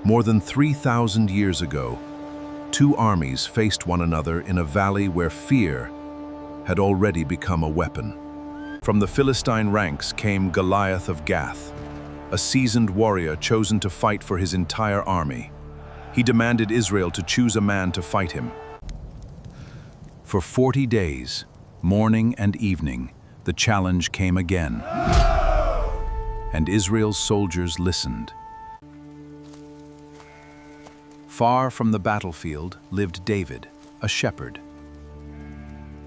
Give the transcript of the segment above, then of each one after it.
More than 3,000 years ago, two armies faced one another in a valley where fear had already become a weapon. From the Philistine ranks came Goliath of Gath, a seasoned warrior chosen to fight for his entire army. He demanded Israel to choose a man to fight him. For 40 days, morning and evening, the challenge came again. And Israel's soldiers listened. Far from the battlefield lived David, a shepherd.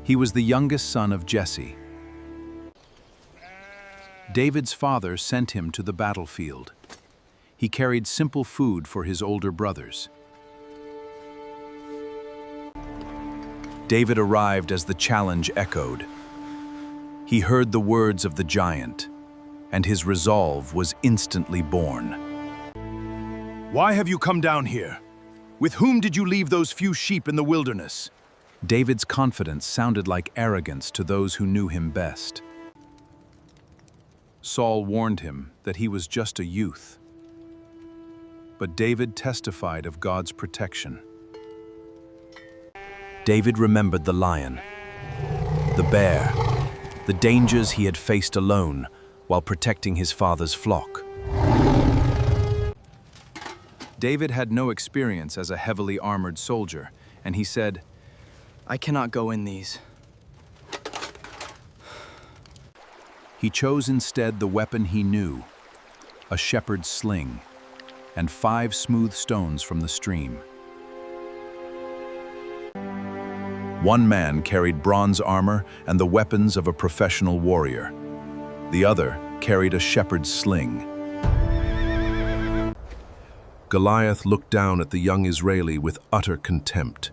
He was the youngest son of Jesse. David's father sent him to the battlefield. He carried simple food for his older brothers. David arrived as the challenge echoed. He heard the words of the giant, and his resolve was instantly born. Why have you come down here? With whom did you leave those few sheep in the wilderness? David's confidence sounded like arrogance to those who knew him best. Saul warned him that he was just a youth. But David testified of God's protection. David remembered the lion, the bear, the dangers he had faced alone while protecting his father's flock. David had no experience as a heavily armored soldier, and he said, "I cannot go in these." He chose instead the weapon he knew, a shepherd's sling, and 5 smooth stones from the stream. One man carried bronze armor and the weapons of a professional warrior. The other carried a shepherd's sling. Goliath looked down at the young Israeli with utter contempt.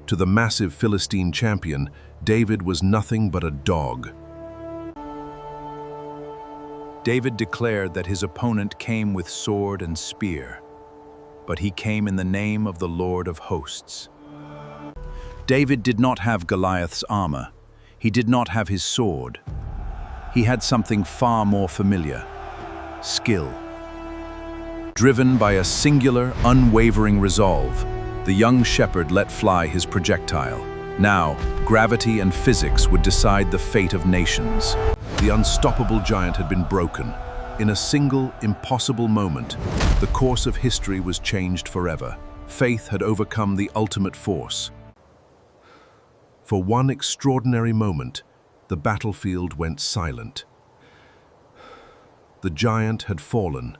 To the massive Philistine champion, David was nothing but a dog. David declared that his opponent came with sword and spear, but he came in the name of the Lord of hosts. David did not have Goliath's armor. He did not have his sword. He had something far more familiar: skill. Driven by a singular, unwavering resolve, the young shepherd let fly his projectile. Now, gravity and physics would decide the fate of nations. The unstoppable giant had been broken. In a single, impossible moment, the course of history was changed forever. Faith had overcome the ultimate force. For one extraordinary moment, the battlefield went silent. The giant had fallen.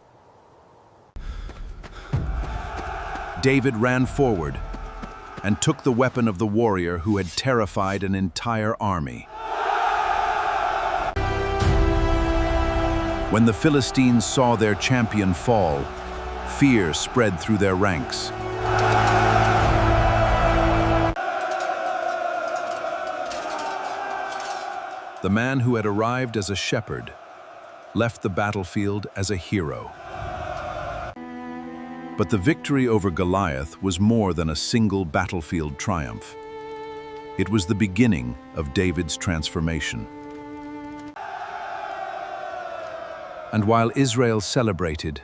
David ran forward and took the weapon of the warrior who had terrified an entire army. When the Philistines saw their champion fall, fear spread through their ranks. The man who had arrived as a shepherd left the battlefield as a hero. But the victory over Goliath was more than a single battlefield triumph. It was the beginning of David's transformation. And while Israel celebrated,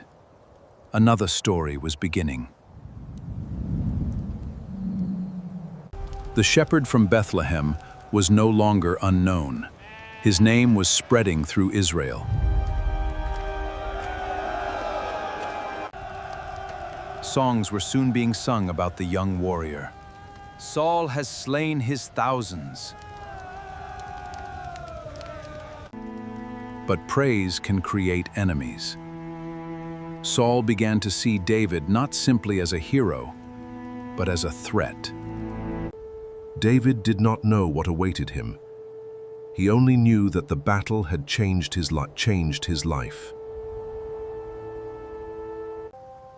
another story was beginning. The shepherd from Bethlehem was no longer unknown. His name was spreading through Israel. Songs were soon being sung about the young warrior. Saul has slain his thousands. But praise can create enemies. Saul began to see David not simply as a hero, but as a threat. David did not know what awaited him. He only knew that the battle had changed his life.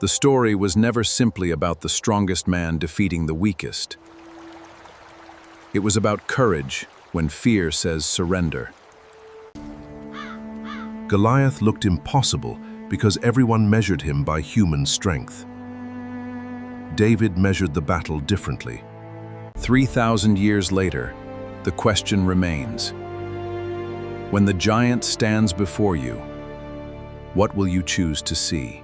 The story was never simply about the strongest man defeating the weakest. It was about courage when fear says surrender. Goliath looked impossible because everyone measured him by human strength. David measured the battle differently. 3,000 years later, the question remains: when the giant stands before you, what will you choose to see?